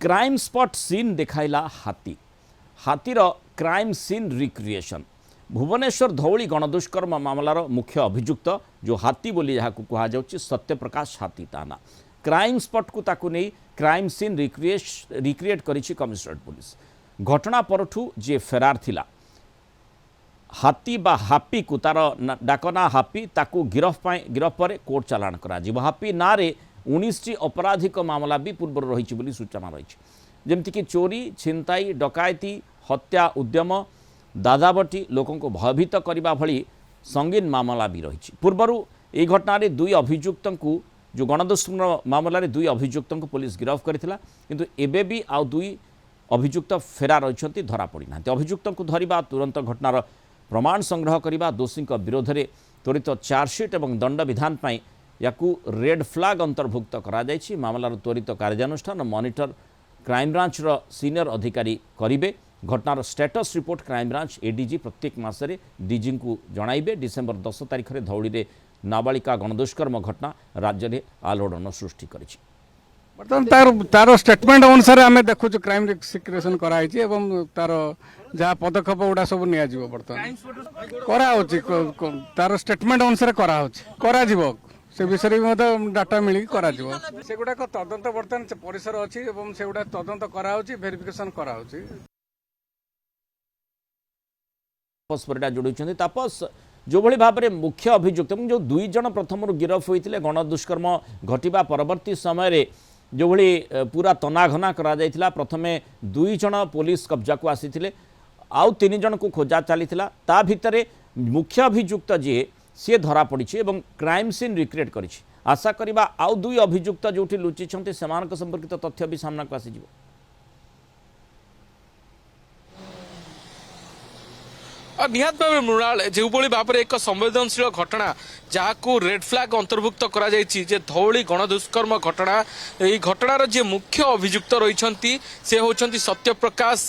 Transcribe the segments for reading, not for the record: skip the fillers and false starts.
Crime spot scene देखाइला हाथी हाथीर crime scene recreation Bhubaneswar Dhauli गणदुष्कर्म मामलार मुख्य अभियुक्त जो हाथी बोली जहाँ कहुच्छी सत्यप्रकाश हाथी ताना क्राइम स्पॉट को ताकू नहीं क्राइम सीन रिक्रिएट करिछि कमिशनरेट पुलिस घटना परठू जे फेरार थिला हाथी बा हापी को तार डाकना हापी ताकू गिरफ पर कोर्ट चालाण करा हापी ना रे 19टी अपराधिक मामला भी पूर्व रही सूचना रही जमती चोरी छिनताई डकायती हत्या उद्यम दादाबटी लोकों को भयभीत करने भली संगीन मामला भी रही पूर्वर यह घटन दुई अभियुक्त जो गणदुष्कर्म मामलें दुई अभियुक्त पुलिस गिरफ करथिला किंतु एबे भी आउ दुई अभियुक्त फेरार रही धरा पड़ी ना अभियुक्त को धरिबा तुरंत घटनार प्रमाण संग्रह करने दोषी विरोध में त्वरित चार्जसीट और दंड विधान पाई याकू रेड फ्लैग अंतर्भुक्त करा जायछि मामलार त्वरित कार्यानुष्ठान मॉनिटर क्राइमब्रांच सीनियर अधिकारी करिवे घटनार स्टेटस रिपोर्ट क्राइमब्रांच एडीजी प्रत्येक मासरे डीजी को जणाइबे डिसेम्बर 10 तारिख में धौली में नाबालिका गणदुष्कर्म घटना राज्य में आलोड़न सृष्टि करिछि बर्तमान तार स्टेटमेंट अनुसार आम देखु क्राइम रिक्रिएशन कराई तार जहाँ पदक्षेप गुड़ा सब नियाजिबो बर्तमान करा तार स्टेटमेंट अनुसार करा से विषय में डाटा मिल से गुड़ाक तदंत बर्तमान परिसर अच्छी से गुड़ा तदंत करा वेरिफिकेशन करा जोड़ी तापस जो भली भाव में मुख्य अभियुक्त जो दुई जन प्रथम गिरफ होते गणदुष्कर्म घटवा परवर्ती समय जो भली पूरा तनाघना करा जायतिला प्रथमे दुई जन पुलिस कब्जा को आसीथिले आउ तीन जन को खोजा चलीथिला ता भितरे मुख्य अभियुक्त जी सी धरा पड़ी एवं क्राइम सीन रिक्रिएट करिछि आशा करिबा आउ दुई अभियुक्त जोठी लुचि छन्ते सेमानक संपर्कित तथ्य भी सामना को आसीजिवो निहात भाव मृणाल जो भाव में एक संवेदनशील घटना जहाँ रेड फ्लैग अंतर्भुक्त करा जायछि जे धौली गणदुष्कर्म घटना यही घटनार जे मुख्य अभियुक्त रही से होचंती सत्यप्रकाश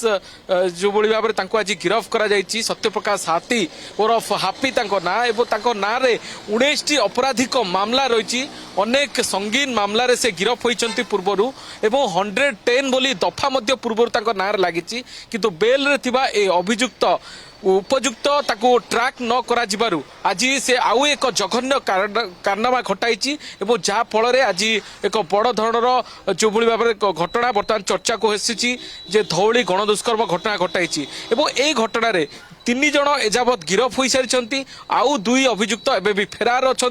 जो भाव में आज गिरफ करा जायछि सत्यप्रकाश हाथी ओरफ हापी ना एवं ना रे 19टी अपराधिक मामला रही अनेक संगीन मामलार से गिरफ होती पूर्वर एवं 110 बोली दफा पूर्वर ना लगी किंतु बेल रे थिबा ए अभियुक्त उपयुक्त ताको ट्रैक न करा जिबारु आज से आउ एक जघन्य कारनामा घटाई जहाँ फल आज एक बड़ धरणर जो भाव में घटना बर्तमान चर्चा को हेसी जे धौली गणदुष्कर्म घटना घटाई यही घटन तीन जन एजावत गिरफ हो सारी आउ दुई अभियुक्त एवं भी फेरार अच्छा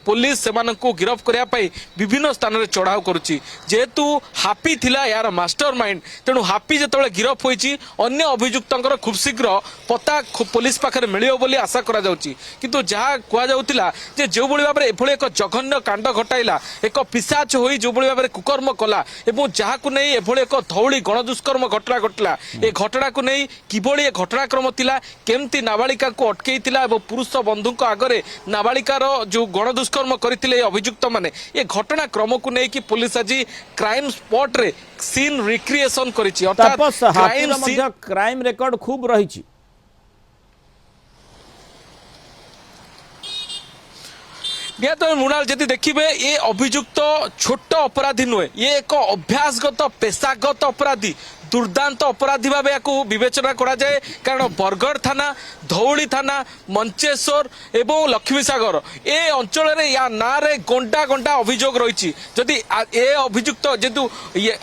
पुलिस से गिरफ करने विभिन्न स्थान में चढ़ाऊ करुच्ची जेहेतु हापी थिला यार मास्टर माइंड तेणु हापी जो गिरफ होती अन्य अभियुक्तर खूब शीघ्र पता पुलिस पाखे मिलियो बोली आशा करा जाउची किंतु जहाँ कहुला जो भाव में एभली एक जघन्य कांड घटाइला एक पिशाच हो जो भाव में कुकर्म कला और जहाँ को नहीं एभली एक धौली गणदुष्कर्म घटना घटला ए घटना को नहीं किभली घटनाक्रम थिला केमती नाबालिका को अटकईला पुरुष बंधु आगे नाबालिकार जो गणदुष्कर्म करते अभियुक्त माने ये घटनाक्रम को लेकिन पुलिस आज क्राइम स्पॉट रे सीन रिक्रिएशन करिछि अर्थात क्राइम रेकर्ड खूब रही निहत मृणाल जदि देखिए ये अभियुक्त छोट अपराधी नुहे ये एक अभ्यासगत पेशागत अपराधी दुर्दांत अपराधी भाव या विवेचना करा जाए कारण बरगढ़ थाना धौली थाना मंचेश्वर एवं लक्ष्मीसागर ए अंचल रे या ना रे गंटा गंटा अभियोग रही जदि ए अभियुक्त जेतु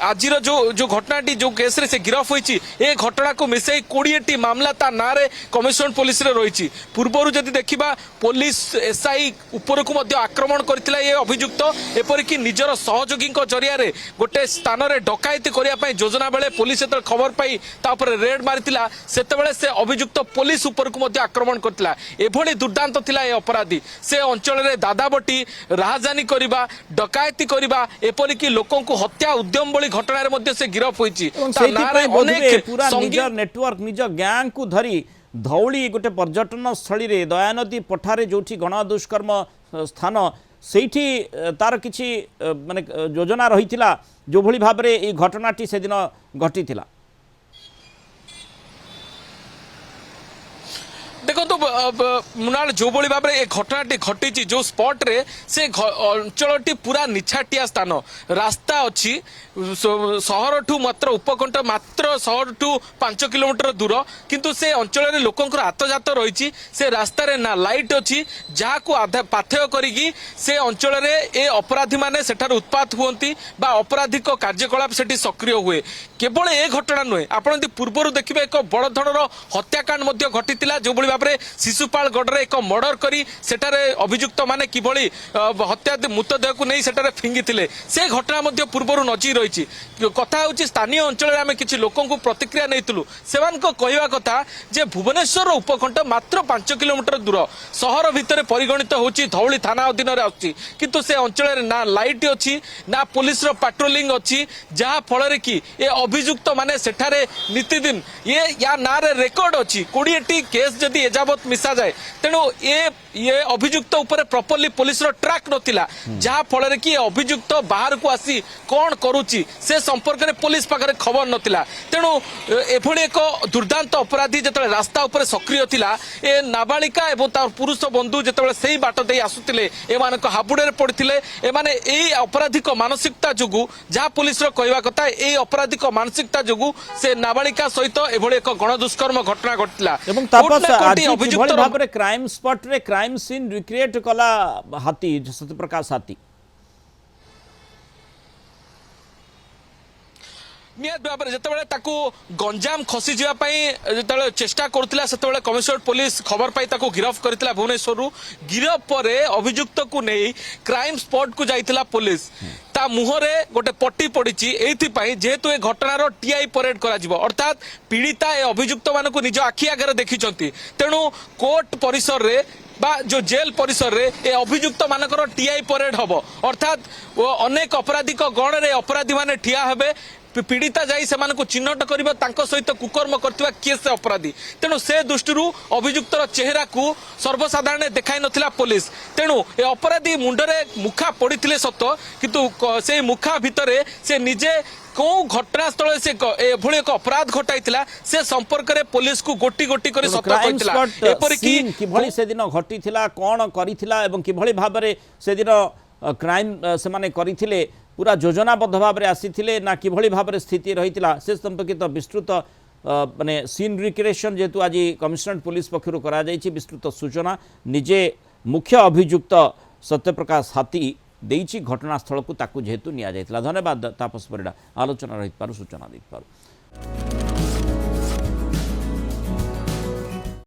आज जो घटनाटी जो केस रे से गिरफ होती ए घटना को मिसई 20टी मामला ता ना रे कमिशनर पुलिस रे रही पूर्वर जदि देखा पुलिस एसआई ऊपर को मध्य आक्रमण करथिला ए अभियुक्त एपरिक निजर सहयोगी जरिया रे गोटे स्थान रे डकायती करने योजना बेले पुलिस से खबर पाई रेड मारिथिला सेतेबेले से अभियुक्त पुलिस ऊपर को मध्य आक्रमण करथिला एभली दुर्दांत थिला ए अपराधी से अंचल रे दादाबटी राहजानी करबा डकायती करबा एपरिक लोकों को हत्या उद्यम बोली घटना रे मध्य से गिरफ होईची पूरा निजर नेटवर्क निज गैंग को धरी धौली गोटे पर्यटन स्थली रे दयानदी पठारे जोठी गणदुष्कर्म स्थान सेठी तार किछि माने योजना रही जो भली भाव में ये घटनाटी से दिन घटी देखो मुनाल जो भाव में घटनाटी घटी जो स्पॉट रे से अंचलटी पूरा निछाटिया स्थान रास्ता अच्छी सहर ठू मात्र उपकंठ मात्र सहर ठू 5 किलोमीटर दूर किंतु से अंचल लोकंर आतजात रही से रास्ता रे ना लाइट अच्छी जहाँ को पाथेय करी से अंचल ए अपराधी माने सेठार उत्पात हुअंती बा अपराधिक कार्यकलाप सेठी सक्रिय हुए केवल ए घटना नुहे आपण पूर्व देखिए एक बड़ धरण हत्याकांड घटी जो भाव में शिशुपाल गढ़ एक मर्डर करी सेठारे अभियुक्त माने किभली हत्या मृतदेह को नहीं सेठारे फिंगी से घटना पूर्व नजर रही कथा हूँ स्थानीय अंचल आम किसी लोक प्रतिक्रिया नहीं कहवा कथा जे भुवनेश्वर उपकंठ मात्र 5 किलोमीटर दूर सहर भितर परिगणित होची धौली थाना अधीन किंतु से अंचल ना लाइट अच्छी ना पुलिस पाट्रोलिंग अच्छी जहाँ फल कि ये अभियुक्त माने सेठारे नीतिदिन ये या ना रेकर्ड अच्छी 20टी केस जदि एजावत मिसा जाए तेणु ये अभियुक्त ऊपर प्रॉपर्ली पुलिस ट्रैक नथिला जहाँ फल कि अभियुक्त बाहर को आसी कौन करुच्ची से संपर्क में पुलिस पाखे खबर नथिला तेणु एभली एक दुर्दांत अपराधी जिते रास्ता उपर सक्रिय थिला ए नाबालिका एवं तार पुरुष बंधु जिते से बाट दे आसुतिले एमान हाबुड़े पड़ते एमाने एई अपराधिक मानसिकता जोगु जहाँ पुलिस कहवा कथा ए अपराधिक मानसिकता जोगु से नाबालिका सहित एभली एक गणदुष्कर्म घटना घटिला এবং তাপস আজি কিভଳି ভাବରେ ক্রাইম স্পট রে ক্রাইম সিন রিক্রিएट কলা হাতী সত্যপ্রকাশ হাতী निहत भाव में जिते गंजाम खसी जावाई चेष्टा करुला से कमिशनरेट पुलिस खबर पाई गिरफ करता भुवनेश्वर गिरफ पर अभियुक्त को नहीं क्राइम स्पॉट को जाइला पुलिस ता मुहरे गोटे पट्टी पड़ी जेहेतु ए घटनार टीआई परेड करा अर्थात पीड़िता ए अभियुक्त मानक निज आखि आगे देखी तेणु कोर्ट परिसर रे बा जो जेल परिसर रे ए अभियुक्त मानकर टीआई परेड हम अर्थात अनेक आपराधिक गण रे अपराधी माने ठिया हेबे पीड़िता जाई से चिन्हट कर सहित कुकर्म करथिबा किए से अपराधी तेणु से दृष्टि अभियुक्तर चेहरा को सर्वसाधारण देखा नथिला पुलिस तेणु ए अपराधी मुंडरे मुखा पड़ते सत किंतु से मुखा भितरे से निजे कौ घटनास्थल से एभली एक अपराध घटाइथिला से संपर्क रे पुलिस को गोटी गोटी कर सत कहिथिला एपरि कि किभली से दिन घटिथिला कोन करिथिला एवं किभली भाबरे से दिन क्राइम से माने करिथिले पूरा योजनाबद्ध भाव में आसी ना किभली भाव में स्थिति रही से संपर्कित विस्तृत माने सीन रिक्रिएशन जेहेतु आज कमिशनरेट पुलिस पक्षर करा विस्तृत सूचना निजे मुख्य अभियुक्त सत्यप्रकाश हाथी देइछि घटनास्थल को ताकू जेहेतु निया जाइतिला। धन्यवाद तापस परिडा आलोचना रही सूचना दे।